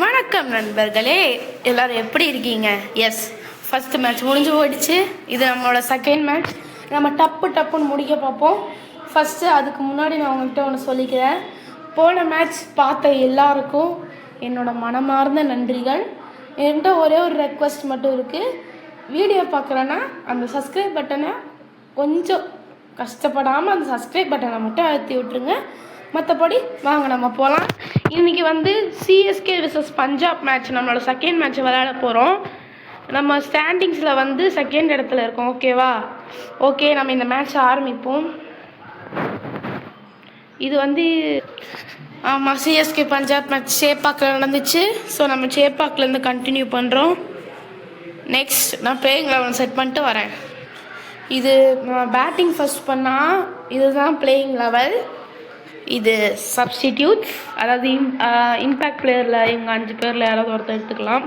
வணக்கம் நண்பர்களே, எல்லோரும் எப்படி இருக்கீங்க? எஸ், ஃபஸ்ட்டு மேட்ச் முடிஞ்சு போயிடுச்சு. இது நம்மளோட செகண்ட் மேட்ச். நம்ம டப்புன்னு முடிக்க பார்ப்போம். ஃபஸ்ட்டு அதுக்கு முன்னாடி நான் உங்கள்கிட்ட ஒன்று சொல்லிக்கிறேன். போன மேட்ச் பார்த்த எல்லாருக்கும் என்னோடய மனமார்ந்த நன்றிகள். என்கிட்ட ஒரே ஒரு ரெக்வஸ்ட் மட்டும் இருக்குது. வீடியோ பார்க்குறேன்னா அந்த சப்ஸ்கிரைப் பட்டனை கொஞ்சம் கஷ்டப்படாமல் அந்த சப்ஸ்கிரைப் பட்டனை மட்டும் அழுத்தி விட்டுருங்க. மற்றபடி வாங்க நம்ம போகலாம். இன்றைக்கி சிஎஸ்கே vs பஞ்சாப் மேட்ச், நம்மளோட செகண்ட் மேட்ச் விளையாட போகிறோம். நம்ம ஸ்டாண்டிங்ஸில் செகண்ட் இடத்துல இருக்கோம். ஓகேவா? ஓகே, நம்ம இந்த மேட்ச் ஆரம்பிப்போம். இது ஆமாம், சிஎஸ்கே பஞ்சாப் மேட்ச் சேப்பாக்கில் நடந்துச்சு. ஸோ நம்ம சேப்பாக்கிலேருந்து கண்டினியூ பண்ணுறோம். நெக்ஸ்ட் நான் பிளேயிங் லெவல் செட் பண்ணிட்டு வரேன். இது பேட்டிங் ஃபர்ஸ்ட் பண்ணால் இதுதான் பிளேயிங் லெவல். இது சப்ஸ்டிடியூட்ஸ், அதாவது இம்பேக்ட் பிளேயரில் இவங்க 5 பேரில் யாராவது ஒருத்தர் எடுத்துக்கலாம்.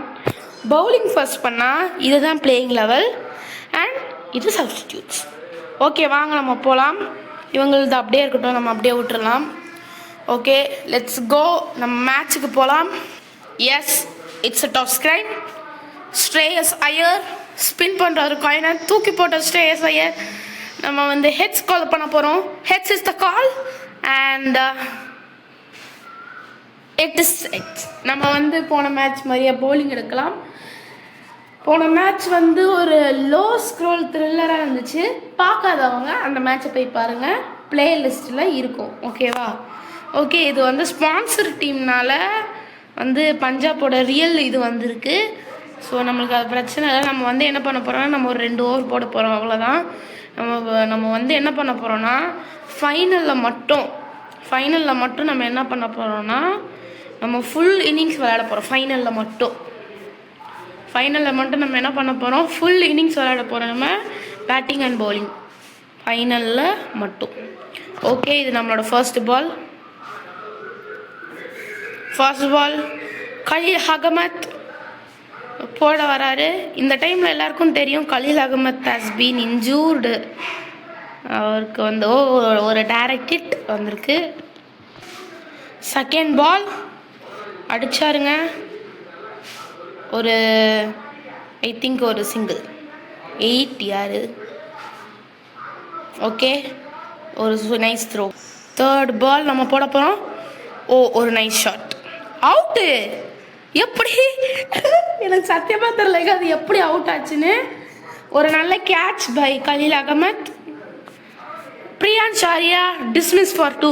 பவுலிங் ஃபர்ஸ்ட் பண்ணால் இதுதான் பிளேயிங் லெவல் அண்ட் இது சப்ஸ்டிடியூட்ஸ். ஓகே, வாங்க நம்ம போகலாம். இவங்களது அப்படியே இருக்கட்டும், நம்ம அப்படியே விட்டுறலாம். Okay, let's go. நம்ம மேட்ச்சுக்கு போகலாம். Yes, it's a top screen. Shreyas Iyer spin பண்ணுற ஒரு காயினை தூக்கி போட்ட ஸ்ரேயஸ் ஐயர். நம்ம ஹெட்ஸ் கால் பண்ண போகிறோம். Heads is the call and it is it. நம்ம போன மேட்ச் மாதிரியே பவுலிங் எடுக்கலாம். போன மேட்ச் ஒரு லோ ஸ்க்ரோல் த்ரில்லராக இருந்துச்சு. பார்க்காதவங்க அந்த மேட்சை போய் பாருங்கள், பிளேலிஸ்ட்டில் இருக்கும். ஓகேவா? ஓகே, இது ஸ்பான்சர் டீம்னால் பஞ்சாபோட ரியல் இது வந்திருக்கு. ஸோ நம்மளுக்கு அது பிரச்சனை இல்லை. நம்ம என்ன பண்ண போகிறோம்னா, நம்ம ஒரு 2 ஓவர் போட போகிறோம், அவ்வளோதான். நம்ம என்ன பண்ண போகிறோன்னா, ஃபைனலில் மட்டும் நம்ம என்ன பண்ண போகிறோன்னா, நம்ம ஃபுல் இன்னிங்ஸ் விளையாட போகிறோம். ஃபைனலில் மட்டும் நம்ம என்ன பண்ண போகிறோம், ஃபுல் இன்னிங்ஸ் விளையாட போகிறோம். நம்ம பேட்டிங் அண்ட் பவுலிங் ஃபைனலில் மட்டும். ஓகே, இது நம்மளோட ஃபர்ஸ்ட் பால். கலீல் அகமத் போட வராரு. இந்த டைமில் எல்லாருக்கும் தெரியும் Khaleel Ahmed has been injured. அவருக்கு ஒரு டைரக்ட் ஹிட் வந்திருக்கு. செகண்ட் பால் அடிச்சாருங்க. ஐ திங்க் ஒரு சிங்கிள் 8 யாரு. ஓகே, ஒரு நைஸ் த்ரோ. தேர்ட் பால் நம்ம போட போகிறோம். ஒரு நைஸ் ஷாட். அவுட்டு. எப்படி? எனக்கு சத்தியமாக தெரியல அது எப்படி அவுட் ஆச்சுன்னு. ஒரு நல்ல catch by Khaleel Ahmed. Priyansh Arya dismiss for 2.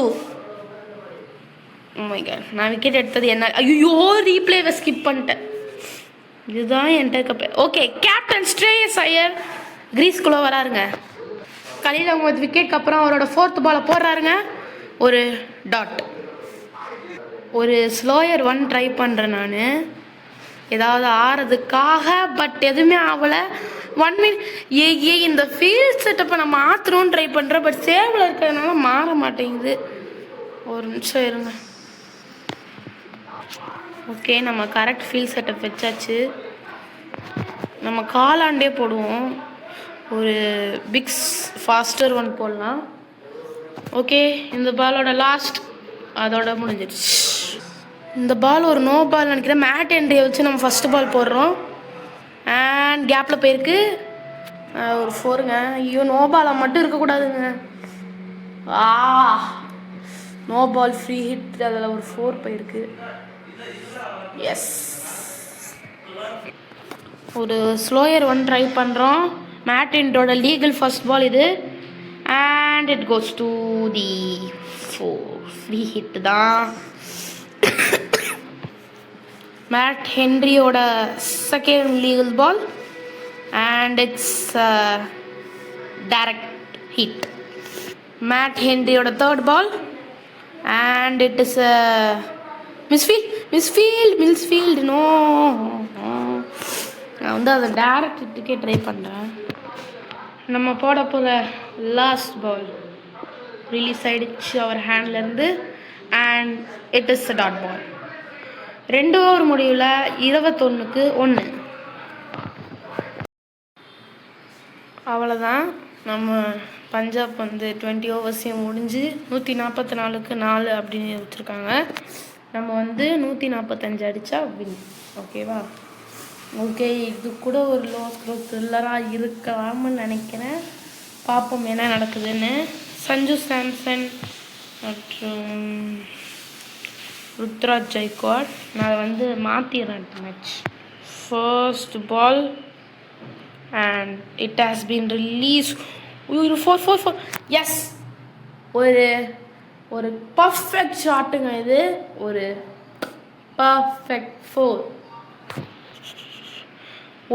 Oh my god, நான் விக்கெட் எடுத்தது என்ன? ஐயோ, ரீப்ளேவை ஸ்கிப் பண்ணிட்டேன். இதுதான் என்கிட்ட. ஓகே, கேப்டன் ஸ்ரேயஸ் ஐயர் கிரீஸ்குள்ளே வராருங்க. கலீல் அகமத் விக்கெட்க்கு அப்புறம் அவரோட 4th பாலை போடுறாருங்க. ஒரு டாட். ஒரு ஸ்லோயர் 1 ட்ரை பண்ணுறேன் நான், ஏதாவது ஆறதுக்காக. பட் எதுவுமே ஆகலை. 1 மினிட். இந்த ஃபீல்ட் செட்டப்பை நான் மாற்றணும்னு ட்ரை பண்ணுறேன். பட் சேவில் இருக்கிறதுனால மாற மாட்டேங்குது. ஒரு நிமிஷம் இருங்க. ஓகே, நம்ம கரெக்ட் ஃபீல்ட் செட்டப் வச்சாச்சு. நம்ம காலாண்டே போடுவோம். ஒரு பிக்ஸ் ஃபாஸ்டர் 1 போடலாம். ஓகே, இந்த பாலோட லாஸ்ட் அதோட முடிஞ்சிடுச்சு. இந்த பால் ஒரு நோ பால் நினைக்கிறேன். மேட் என்ட்ரியை வச்சு நம்ம ஃபஸ்ட்டு பால் போடுறோம். அண்ட் கேப்பில் போயிருக்கு. ஒரு 4ங்க. ஐயோ, நோ பாலாக மட்டும் இருக்கக்கூடாதுங்க. No ball free hit. அதில் ஒரு 4 போயிருக்கு. எஸ், ஒரு ஸ்லோயர் 1 ட்ரை பண்ணுறோம். மேட்டின்டோட லீகல் ஃபர்ஸ்ட் பால் இது. And it goes to the 4. Free hit தான். மேட் ஹென்ரியோட second legal ball and it's direct hit. Matt ஹென்ரியோட 3rd ball and it is misfield. No, நான் அதை டைரக்ட் ஹிட்டுக்கே ட்ரை பண்ணுறேன். நம்ம போட போகிற லாஸ்ட் பால் ரிலீஸ் ஆகிடுச்சு அவர் ஹேண்ட்லேருந்து. And it is a dot ball. 2 over முடிவில் 21க்கு 1. அவ்வளோதான். நம்ம பஞ்சாப் 20 ஓவர்ஸையும் முடிஞ்சு 144க்கு 4 அப்படின்னு வச்சுருக்காங்க. நம்ம வந்து 145 அடித்தா வின். ஓகேவா? ஓகே, இது கூட ஒரு லோ ஸ்க்ரோ த்ரில்லராக இருக்கலாம்னு நினைக்கிறேன். பார்ப்போம் என்ன நடக்குதுன்னு. சஞ்சு சாம்சன் மற்றும் ருத்ராஜ் ஜெய்க்வாட். நான் வந்து மாற்றிடுறேன் match. First ball and it has been release. 4 yes, ஒரு பர்ஃபெக்ட் ஷாட்டுங்க இது. ஒரு பர்ஃபெக்ட் 4.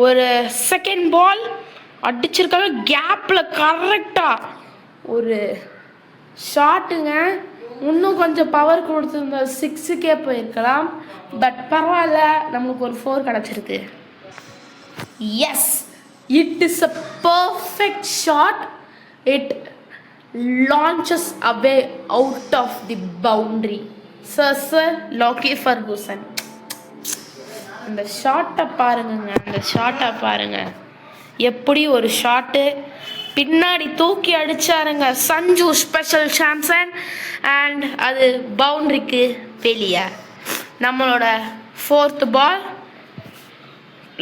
ஒரு செகண்ட் பால் அடிச்சிருக்காங்க கேப்பில் கரெக்டாக ஒரு ஷாட்டுங்க. இன்னும் கொஞ்சம் பவர் கொடுத்துருந்தா 6க்கே போயிருக்கலாம். பட் பரவாயில்ல, நம்மளுக்கு ஒரு 4 கிடச்சிருக்கு. Yes, it is a perfect shot. It launches away out of the boundary. Sir Lockie Ferguson. அந்த ஷாட்டை பாருங்க, எப்படி ஒரு ஷாட்டு பின்னாடி தூக்கி அடிச்சாருங்க சஞ்சு ஸ்பெஷல் சாம்சன். அண்ட் அது பவுண்ட்ரிக்கு வெளியே. நம்மளோட 4th பால்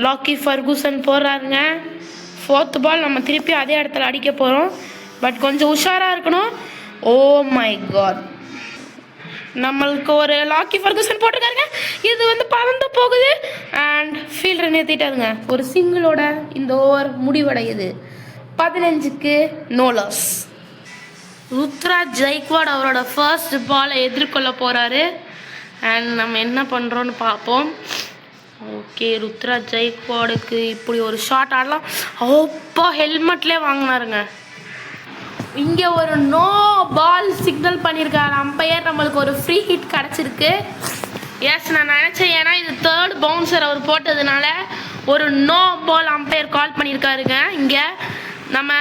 லாக்கி ஃபர்கூசன் போடுறாருங்க. 4th பால் நம்ம திருப்பி அதே இடத்துல அடிக்க போகிறோம். பட் கொஞ்சம் உஷாராக இருக்கணும். ஓ மை காட், நம்மளுக்கு ஒரு லாக்கி ஃபர்கூசன் போட்டிருக்காருங்க. இது வந்து பறந்து போகுது அண்ட் ஃபீல்டரை நிறுத்திட்டாருங்க. ஒரு சிங்கிளோட இந்த ஓவர் முடிவடையுது. 15க்கு நோ லாஸ். ருத்ராஜ் ஜெய்க்வாட் அவரோட ஃபர்ஸ்ட் பாலை எதிர்கொள்ள போகிறாரு. அண்ட் நம்ம என்ன பண்ணுறோன்னு பார்ப்போம். ஓகே, ருத்ராஜ் ஜெய்க்வாடுக்கு இப்படி ஒரு ஷாட் ஆடலாம். அப்போ ஹெல்மெட்லேயே வாங்கினாருங்க. இங்கே ஒரு நோ பால் சிக்னல் பண்ணியிருக்காரு அம்பையர். நம்மளுக்கு ஒரு ஃப்ரீ ஹிட் கிடச்சிருக்கு. எஸ், நான் நினச்சேன், ஏன்னா இது 3rd பவுன்சர் அவர் போட்டதுனால ஒரு நோ பால் அம்பையர் கால் பண்ணியிருக்காருங்க. இங்கே நம்ம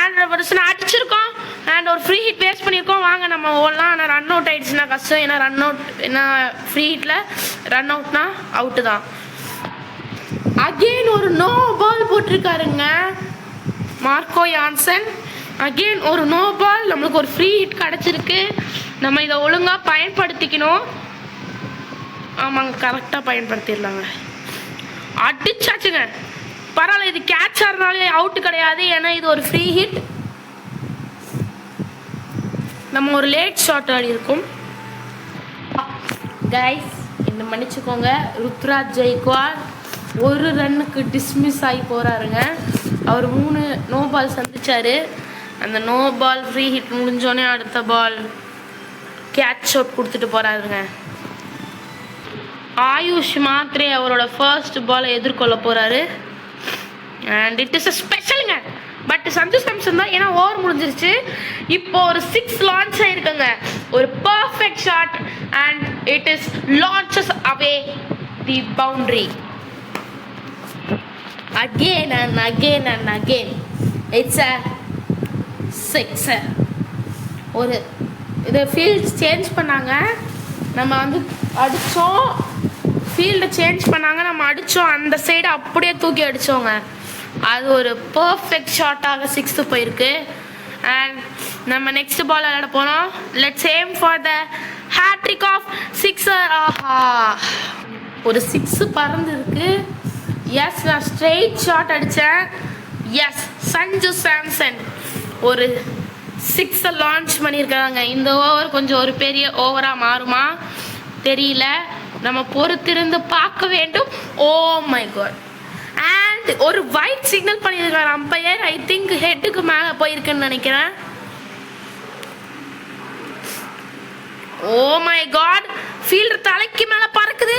ஆண்ட்ரவர்ஸன் அடிச்சிருக்கோம் அண்ட் ஒரு ஃப்ரீ ஹிட் வேஸ்ட் பண்ணியிருக்கோம். வாங்க நம்ம ஓடலாம். ஆனால் ரன் அவுட் ஆகிடுச்சுன்னா கஷ்டம். ஏன்னா ரன் அவுட், ஏன்னா ஃப்ரீ ஹிட்டில் ரன் அவுட்னா அவுட்டு தான். அகெயின் ஒரு நோ பால் போட்டிருக்காருங்க மார்க்கோ யான்சன். அகெயின் ஒரு நோ பால். நம்மளுக்கு ஒரு ஃப்ரீ ஹிட் கிடச்சிருக்கு. நம்ம இதை ஒழுங்காக பயன்படுத்திக்கணும். ஆமாங்க, கரெக்டாக பயன்படுத்திடலாங்க. அடிச்சாச்சுங்க, பரவாயில்ல. இது கேட்ச் ஆகிறதுனாலே அவுட்டு கிடையாது, ஏன்னா இது ஒரு ஃப்ரீ ஹிட். நம்ம ஒரு லேட் ஷாட் ஆடி இருக்கோம். கைஸ், இந்த மன்னிச்சுக்கோங்க. ருத்ராஜ் ஜெய்க்வாட் 1 ரன்னுக்கு டிஸ்மிஸ் ஆகி போகிறாருங்க. அவர் 3 நோ பால் சந்திச்சார். அந்த நோ பால் ஃப்ரீ ஹிட் முடிஞ்சோடனே அடுத்த பால் கேட்ச் அவுட் கொடுத்துட்டு போகிறாருங்க. ஆயுஷ் மாத்ரே அவரோட ஃபர்ஸ்ட் பாலை எதிர்கொள்ள போகிறாரு. அண்ட் இட் இஸ் அ ஸ்பெஷலுங்க. பட் சஞ்சு சாம்சன் தான், ஏன்னா ஓவர் முடிஞ்சிருச்சு. இப்போ ஒரு 6 லான்ச் ஆயிருக்குங்க. ஒரு perfect shot and it is launches away the boundary. Again and again. It's a 6. ஒரு இதை ஃபீல்ட் சேஞ்ச் பண்ணாங்க. நம்ம வந்து அடித்தோம், ஃபீல்டை சேஞ்ச் பண்ணாங்க, நம்ம அடித்தோம். அந்த சைடு அப்படியே தூக்கி அடித்தோங்க. அது ஒரு பர்ஃபெக்ட் ஷாட்டாக 6th போயிருக்கு. அண்ட் நம்ம நெக்ஸ்ட் பால் விளையாட போனோம். Let's aim for the hat-trick of 6. ஆஹா, ஒரு 6 பறந்து இருக்கு. எஸ், நான் ஸ்ட்ரெயிட் ஷாட் அடித்தேன். எஸ், சஞ்சு சாம்சன் ஒரு 6 லான்ச் பண்ணியிருக்காங்க. இந்த ஓவர் கொஞ்சம் ஒரு பெரிய ஓவராக மாறுமா தெரியல. நம்ம பொறுத்திருந்து பார்க்க வேண்டும். Oh my god. அண்ட் ஒரு ஒயிட் சிக்னல் பண்ணியிருக்காரு அம்பையர். ஐ திங்க் ஹெட்டுக்கு மேலே போயிருக்குன்னு நினைக்கிறேன். ஓ மை காட், ஃபீல்டர் தலைக்கு மேலே பறக்குது.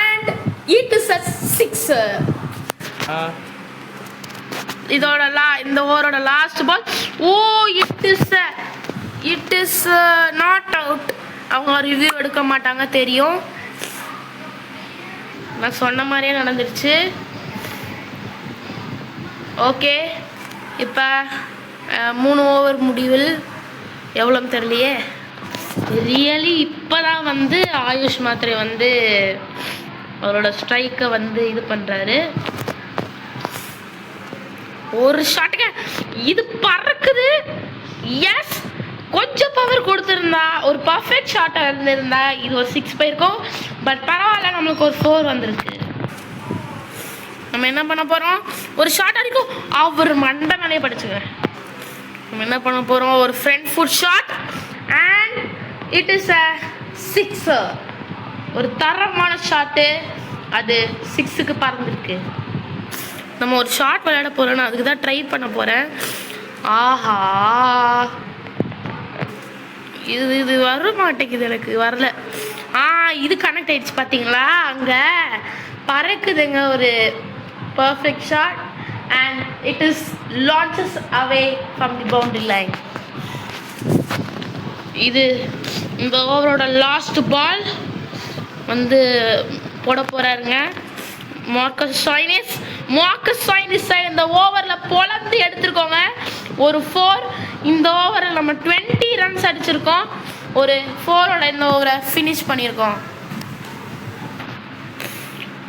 And it is a 6. இதோட இந்த ஓவரோட last ball. Oh, it is not out. அவங்க ரிவ்யூ எடுக்க மாட்டாங்க தெரியும். நான் சொன்ன மாதிரியே நடந்துருச்சு. ஓகே, இப்போ 3 ஓவர் முடிவில் எவ்வளோன்னு தெரியலையே. ரியலி இப்போ தான் வந்து ஆயுஷ் மாத்ரே வந்து அவரோட ஸ்ட்ரைக்கை வந்து இது பண்ணுறாரு. ஒரு ஷாட்டுங்க, இது பறக்குது. எஸ், கொஞ்சம் பவர் கொடுத்துருந்தா ஒரு பர்ஃபெக்ட் ஷாட்டாக இருந்திருந்தா இது ஒரு 6 போயிருக்கும். பட் பரவாயில்ல, நம்மளுக்கு ஒரு 4 வந்திருக்கு. நம்ம என்ன பண்ண போகிறோம், ஒரு ஷாட் அடிக்கும் அவர் மண்டை மேலே படிச்சுங்க. நம்ம என்ன பண்ண போகிறோம், ஒரு front foot shot and it is a 6. ஒரு தரமான ஷாட்டு, அது 6க்கு பறந்துருக்கு. நம்ம ஒரு ஷாட் விளையாட போகிறோம், நான் அதுக்கு தான் ட்ரை பண்ண போகிறேன். ஆஹா, இது வர மாட்டேங்குது, எனக்கு வரல. இது கனெக்ட் ஆயிடுச்சு பார்த்தீங்களா, அங்கே பறக்குதுங்க ஒரு perfect shot and it is launches away from the boundary line. இது இந்த ஓவரோட லாஸ்ட் பால் வந்து போட போகிறாருங்க மார்க்கஸ் ஸ்டாய்னிஸ். இந்த ஓவரில் பொழந்து எடுத்துருக்கோங்க ஒரு 4. இந்த ஓவரில் நம்ம 20 ரன்ஸ் அடிச்சிருக்கோம். ஒரு 4ஓட இந்த ஓவரை ஃபினிஷ் பண்ணியிருக்கோம்.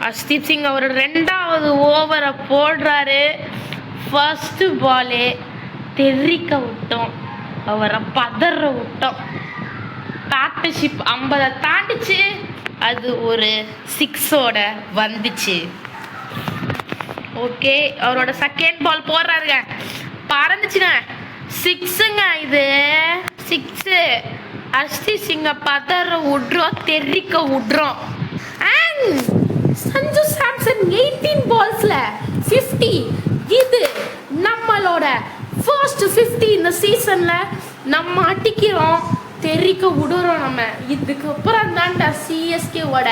அர்ஷ்தீப் சிங் அவரோட 2வது ஓவரை போடுறாரு. ஃபர்ஸ்ட் பாலே தெரிக்க விட்டோம், அவரை பதற விட்டோம். பார்ட்னர்ஷிப் 50 தாண்டிச்சு, அது ஒரு 6ஓட வந்துச்சு. ஓகே, அவரோட செகண்ட் பால் போடுறாருங்க, பறந்துச்சுங்க, 6ங்க. இது 6. அர்ஷ்தீப் சிங்கை பதற விட்றோம், தெரிக்க விட்றோம். அண்ட் சஞ்சு சாம்சன் 18 பால்ஸ்ல 50. இது நம்மளோட ஃபர்ஸ்ட் 50 இந்த சீசன்ல நம்ம அடிக்கிறோம், தெரிக்க விடுறோம். நம்ம இதுக்கப்புறம் தான்டா சிஎஸ்கேவோட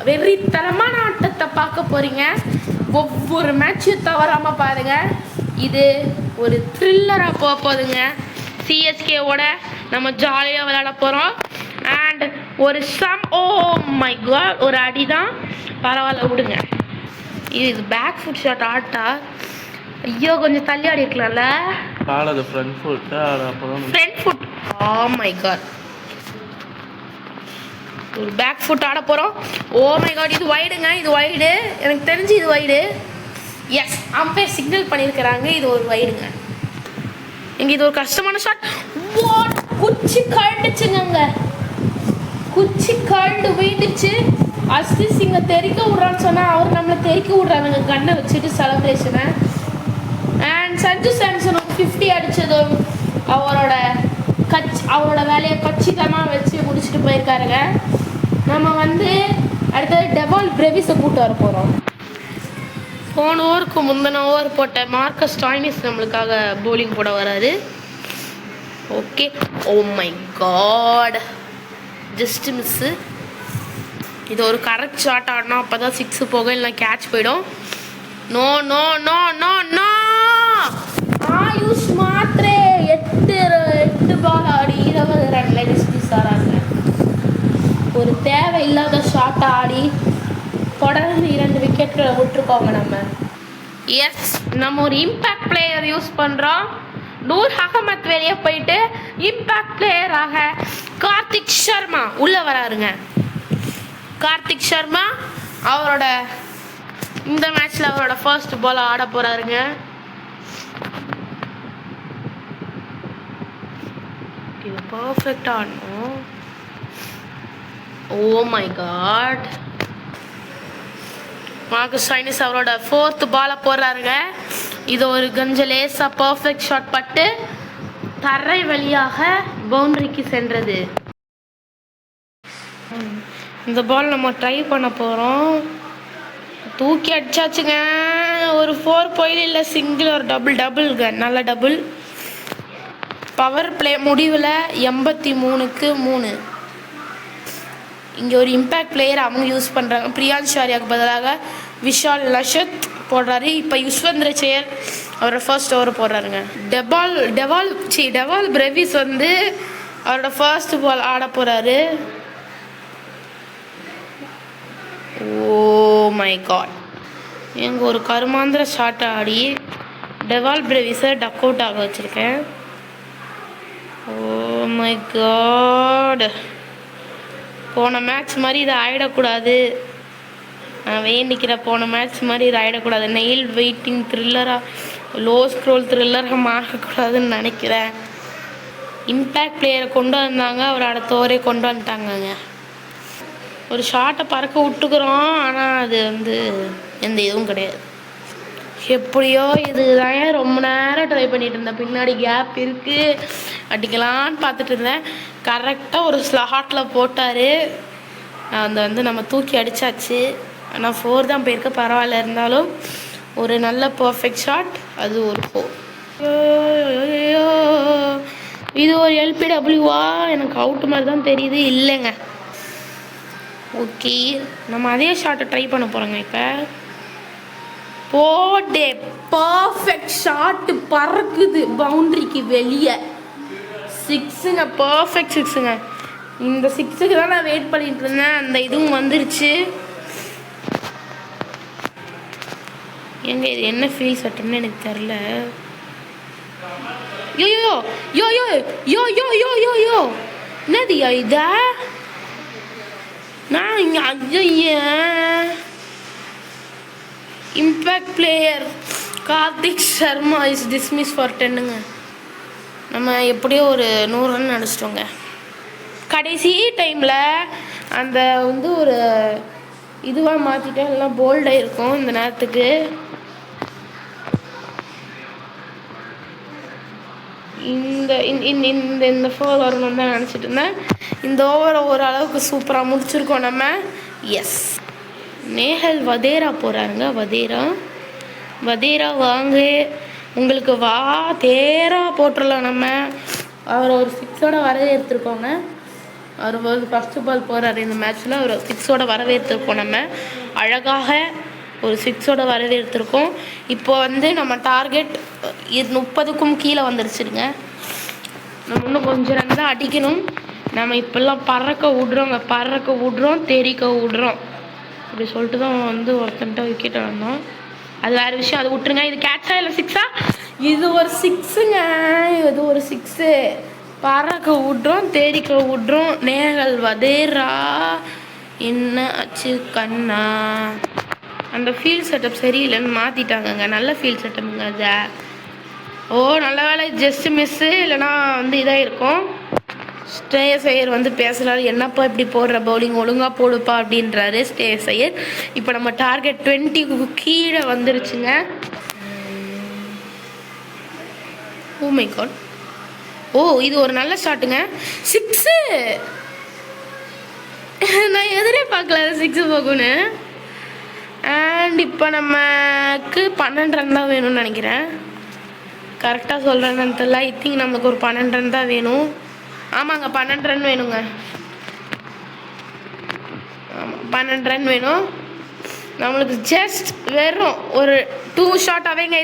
வெறித்தனமான ஆட்டத்தை பார்க்க போறீங்க. ஒவ்வொரு மேட்சும் தவறாம பாருங்க. இது ஒரு த்ரில்லரா போகுதுங்க. சிஎஸ்கேவோட நம்ம ஜாலியாக விளையாட போகிறோம். அண்ட் ஒரு ஓ மை காட், ஒரு அடி தான், பரவாயில்ல விடுங்க. இது பேக் ஃபுட் ஷாட் ஆட்டா, ஐயோ கொஞ்சம் தள்ளி ஆடி இருக்கலாம்ல. Front foot, oh my God, ஒரு பேக் ஃபுட் ஆட போகிறோம். ஓ மை காட், இது வைடுங்க, இது வைடு, எனக்கு தெரிஞ்சு இது வைடு. எஸ், அம்பையர் சிக்னல் பண்ணியிருக்கிறாங்க, இது ஒரு வைடுங்க. இங்கே இது ஒரு கஷ்டமான ஷாட். குச்சி கழண்டுச்சுங்க, குச்சி கழண்டு போயிடுச்சு. அர்ஷ்தீப் சிங்கை தெரிக்க விட்றான்னு சொன்னால் அவர் நம்மளை தெரிக்க விட்றாங்க கண்ணை வச்சுட்டு செலப்ரேஷனை. அண்ட் சஞ்சு சாம்சன் 50 அடித்ததும் அவரோட வேலையை கச்சிதமாக வச்சு முடிச்சுட்டு போயிருக்காருங்க. நம்ம வந்து அடுத்தது டெவால் பிரேவிஸை கூப்பிட்டு வர போகிறோம். போன ஓவருக்கு முந்தின ஓவர் போட்ட மார்க்கஸ் ஸ்டாய்னிஸ் நம்மளுக்காக போலிங் போட வராரு. Okay, oh my God, just miss. இது ஒரு கரெக்ட் ஷாட் ஆடணும், அப்போ தான் 6 போகும், இல்லை கேட்ச் போயிடும். No no no no no, Ayush Mhatre 8 ball ஆடி 20 ரன்ல டிஸ்மிஸ் ஆகிறாங்க. ஒரு தேவையில்லாத ஷாட் ஆடி தொடர்ந்து 2 விக்கெட்களை விட்டுருக்கோங்க நம்ம. எஸ், நம்ம ஒரு இம்பேக்ட் பிளேயர் யூஸ் பண்ணுறோம். நூர் அகமத் வெளியே போயிட்டு இம்பேக்ட் பிளேயராக கார்த்திக் சர்மா உள்ளே வராருங்க. கார்த்திக் சர்மா அவரோட இந்த மேட்ச்சில் அவரோட ஃபர்ஸ்ட் பால் ஆட போகிறாருங்க. இது பர்ஃபெக்டாக ஆடணும். Oh my God, Marcus Stoinis அவரோட 4th பாலை போடுறாருங்க. இது ஒரு கொஞ்சம் லேசாக பர்ஃபெக்ட் ஷாட் பட்டு தரை வழியாக பவுண்டரிக்கு சென்றது. இந்த பால் நம்ம ட்ரை பண்ண போகிறோம். தூக்கி அடிச்சாச்சுங்க. ஒரு 4 போயில இல்லை, சிங்கிள், ஒரு டபுள்ங்க, நல்ல டபுள். பவர் பிளே முடிவில் 83க்கு 3. இங்கே ஒரு இம்பேக்ட் பிளேயர் அவங்க யூஸ் பண்ணுறாங்க. பிரியான்ஷ் ஆர்யாவுக்கு பதிலாக விஷால் லஷத் போடுறாரு. இப்போ யுஸ்வந்திர செயல் அவரோட ஃபர்ஸ்ட் ஓவர் போடுறாருங்க. டெவால் பிரேவிஸ் வந்து அவரோட ஃபர்ஸ்ட் பால் ஆட போகிறாரு. ஓ மை காட், எங்க ஒரு கருமாந்திர ஷாட் ஆடி டெவால் பிரேவிஸை டக் அவுட் ஆக வச்சுருக்கேன். ஓ மை காட், போன மேட்ச் மாதிரி இதை ஆகிடக்கூடாது. நான் வேண்டிக்கிற போன மேட்ச் மாதிரி இது ஆகிடக்கூடாது. நெயில் வெயிட்டிங் த்ரில்லராக, லோ ஸ்க்ரோல் த்ரில்லராக மாறக்கூடாதுன்னு நினைக்கிறேன். இம்பேக்ட் பிளேயரை கொண்டு வந்தாங்க, அவர் அடுத்த ஓவரே கொண்டு வந்துட்டாங்கங்க. ஒரு ஷாட்டை பறக்க விட்டுக்கிறோம், ஆனால் அது எந்த இதுவும் கிடையாது. எப்படியோ இதுதான் ரொம்ப நேரம் ட்ரை பண்ணிட்டு இருந்தேன். பின்னாடி கேப் இருக்குது, அடிக்கலான்னு பார்த்துட்டு இருந்தேன். கரெக்டாக ஒரு ஸ்லாட்டில் போட்டார். நம்ம தூக்கி அடித்தாச்சு. ஆனால் 4 தான் போயிருக்க, பரவாயில்ல. இருந்தாலும் ஒரு நல்ல பர்ஃபெக்ட் ஷாட், அது ஒரு 4. இது ஒரு LPWவா? எனக்கு அவுட் மாதிரி தான் தெரியுது. இல்லைங்க. ஓகே, நம்ம அதே ஷாட்டை ட்ரை பண்ண போகிறோங்க. இப்போ போடே பர்ஃபெக்ட் ஷாட்டு, பறக்குது பவுண்ட்ரிக்கு வெளியே. 6ங்க, பர்ஃபெக்ட் 6ங்க. இந்த 6க்கு தான் நான் வெயிட் பண்ணிட்டு இருந்தேன். அந்த இதுவும் வந்துருச்சு. எங்க இது என்ன ஃபீல் சட்டுன்னு எனக்கு தெரில. யோ யோ யோ யோ யோ யோ யோ யோ யோ என்னதுயா இதா? நான் இங்கே ஐயா impact player Karthik Sharma is dismiss for 10ங்க. நம்ம எப்படியோ ஒரு 100 ரன் அடிச்சிட்டோங்க. கடைசி டைமில் அந்த ஒரு இதுவாக மாற்றிட்டேன், எல்லாம் போல்டாக இருக்கும் இந்த நேரத்துக்கு. இந்த 4 வரணும்னு தான் நினச்சிட்டு இருந்தேன். இந்த ஓவரை ஓரளவுக்கு சூப்பராக முடிச்சிருக்கோம் நம்ம. எஸ், நேஹல் வதேரா போகிறாருங்க. வதேரா வாங்க, உங்களுக்கு வா தேரா போட்டுடலாம். நம்ம அவரை ஒரு 6ஓட வரவேற்றுருக்கோங்க. அவர் ஃபஸ்ட்டு பால் போகிறாரு இந்த மேட்ச்சில். அவர் 6ஓட வரவேற்றுருக்கோம். நம்ம அழகாக ஒரு 6ஓட வரவேற்றுருக்கோம். இப்போ நம்ம டார்கெட் 30க்கும் கீழே வந்துருச்சுருங்க. நம்ம இன்னும் கொஞ்சம் ரன் தான் அடிக்கணும். நம்ம இப்போல்லாம் பறக்க விட்றோம், தெரிக்க விட்றோம். அப்படி சொல்லிட்டு தான் ஒருத்தன்ட்ட விக்கெட்டை வந்தோம். அது வேறு விஷயம், அது விட்டுருங்க. இது கேட்சா இல்லை 6ஆ? இது ஒரு 6ங்க. இது ஒரு 6. பறக்க விட்றோம், தெரிக்க விட்றோம். நேஹல் வதேரா என்ன ஆச்சு கண்ணா? அந்த ஃபீல்ட் செட்டப் சரியில்லைன்னு மாற்றிட்டாங்கங்க. நல்ல ஃபீல்ட் செட்டப்புங்க அது. ஓ, நல்ல வேலை, ஜஸ்ட் மிஸ்ஸு. இல்லைனா இதாக இருக்கும். ஸ்ரேயஸ் ஐயர் பேசுகிறாரு, என்னப்பா இப்படி போடுற பவுலிங், ஒழுங்காக போடுப்பா அப்படின்றாரு ஸ்ரேயஸ் ஐயர். இப்போ நம்ம டார்கெட் 20க்கு கீழே வந்துருச்சுங்க. ஓ மை காட். ஓ, இது ஒரு நல்ல ஷாட்டுங்க. 6. நான் எதிரே பார்க்கல 6 போகுன்னு. அண்ட் இப்போ நமக்கு 12 ரன் தான் வேணும்னு நினைக்கிறேன். கரெக்டாக சொல்கிறேன்னு தெரியல. ஐ திங்க் நமக்கு ஒரு 12 ரன் தான் வேணும். ஆமாங்க, 12 ரன் வேணுங்க. ஆமாம், 12 ரன் வேணும் நம்மளுக்கு. ஜஸ்ட் வெறும் ஒரு 2 ஷாட் அவைங்க.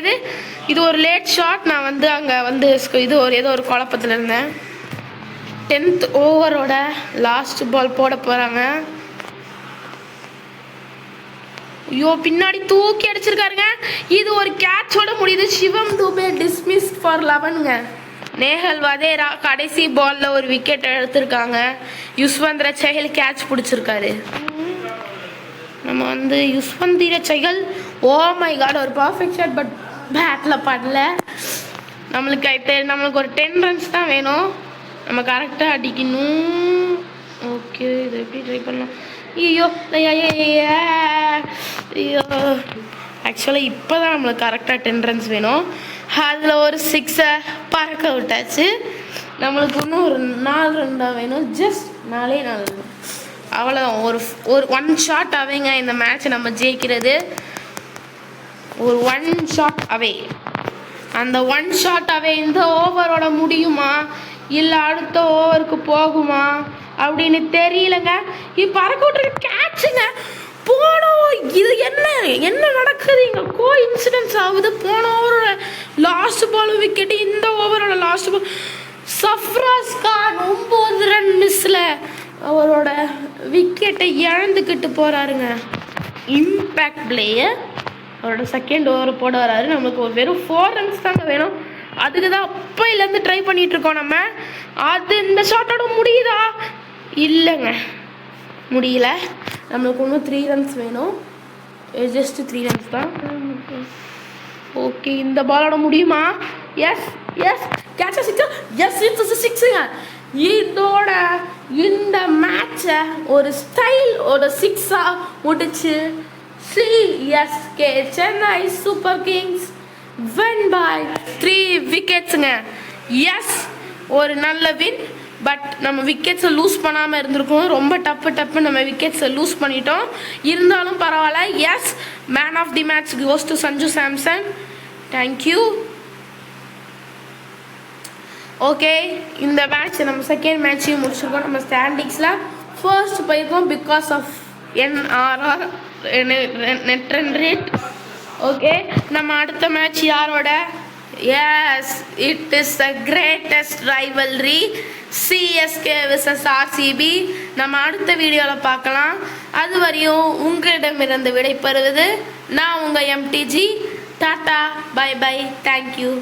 இது ஒரு லேட் ஷாட். நான் அங்கே இது ஏதோ ஒரு குழப்பத்தில் இருந்தேன். 10th ஓவரோட லாஸ்ட் பால் போட போகிறாங்க. ஐயோ, பின்னாடி தூக்கி அடிச்சிருக்காருங்க. இது ஒரு கேட்சோட முடியுது. சிவம் துபே டிஸ்மிஸ் ஃபார் 11ங்க. நேஹல் வதேரா கடைசி பாலில் ஒரு விக்கெட் எடுத்திருக்காங்க. யுஸ்வந்திர சஹல் கேட்ச் பிடிச்சிருக்காரு. நம்ம யுஸ்வந்திர சஹல், ஓ மை காட், ஒரு பர்ஃபெக்ட் ஷாட். பட் பேட்டில் படல. நம்மளுக்கு ஒரு 10 ரன்ஸ் தான் வேணும். நம்ம கரெக்டாக அடிக்கணும். ஓகே, இதை எப்படி ட்ரை பண்ணலாம்? ஐயோ ஐயோ, ஆக்சுவலாக இப்போ தான் நம்மளுக்கு கரெக்டாக 10 ரன்ஸ் வேணும். அதில் ஒரு 6 பறக்க விட்டாச்சு. நம்மளுக்கு இன்னும் ஒரு 4 ரன் தான் வேணும். Just 4 run. அவ்வளோதான். ஒரு 1 ஷாட் அவைங்க இந்த மேட்ச்சை நம்ம ஜெயிக்கிறது. ஒரு 1 ஷாட் அவே. அந்த 1 ஷாட் அவே இந்த ஓவரோட முடியுமா இல்லை அடுத்த ஓவருக்கு போகுமா அப்படின்னு தெரியலங்க. இப்போ பறக்க விட்டுருக்கு கேட்சுங்க. போனோம். இது என்ன நடக்குது இங்கே? கோ இன்சிடென்ட்ஸ் ஆகுது. போன ஓவரோட லாஸ்ட் பால் விக்கெட்டு, இந்த ஓவரோட last ball. Sarfaraz Khan 9 run மிஸ்ஸில் அவரோட விக்கெட்டை இழந்துக்கிட்டு போகிறாருங்க. இம்பேக்ட் பிளேயர் அவரோட செகண்ட் ஓவர் போட வராரு. நம்மளுக்கு ஒரு வெறும் 4 ரன்ஸ் தாங்க வேணும். அதுக்கு தான் அப்பையிலேருந்து ட்ரை பண்ணிகிட்ருக்கோம் நம்ம. அது இந்த ஷாட்டோட முடியுதா? இல்லைங்க, முடியல. நம்மளுக்கு இன்னும் 3 ரன்ஸ் வேணும். ஜஸ்ட் 3 ரன்ஸ் தான். ஓகே, இந்த பாலோட முடியுமா? Yes, yes catch six. Yes it's சிக்ஸுங்க. இதோட இந்த மேட்சை ஒரு ஸ்டைல் ஒரு சிக்ஸாக முடிச்சு CSK Chennai super kings win by 3 விக்கெட்ஸுங்க. எஸ் ஒரு நல்ல வின். பட் நம்ம விக்கெட்ஸை லூஸ் பண்ணாமல் இருந்திருக்கோம். ரொம்ப டப்பு நம்ம விக்கெட்ஸை லூஸ் பண்ணிட்டோம். இருந்தாலும் பரவாயில்ல. Yes man of the match goes to Sanju Samson. Thank you. Okay, இந்த மேட்ச் நம்ம செகண்ட் மேட்சையும் முடிச்சிருக்கோம். நம்ம ஸ்டாண்டிங்ஸில் ஃபர்ஸ்ட் போயிருக்கோம் because of NRR net run rate. Okay, நம்ம அடுத்த மேட்ச் யாரோட? Yes it is the greatest rivalry CSK vs RCB. நம்ம அடுத்த வீடியோவில் பார்க்கலாம். அது வரையும் உங்களிடமிருந்து விடைபெறுவது நான் உங்கள் MTG. Tata, bye bye, thank you.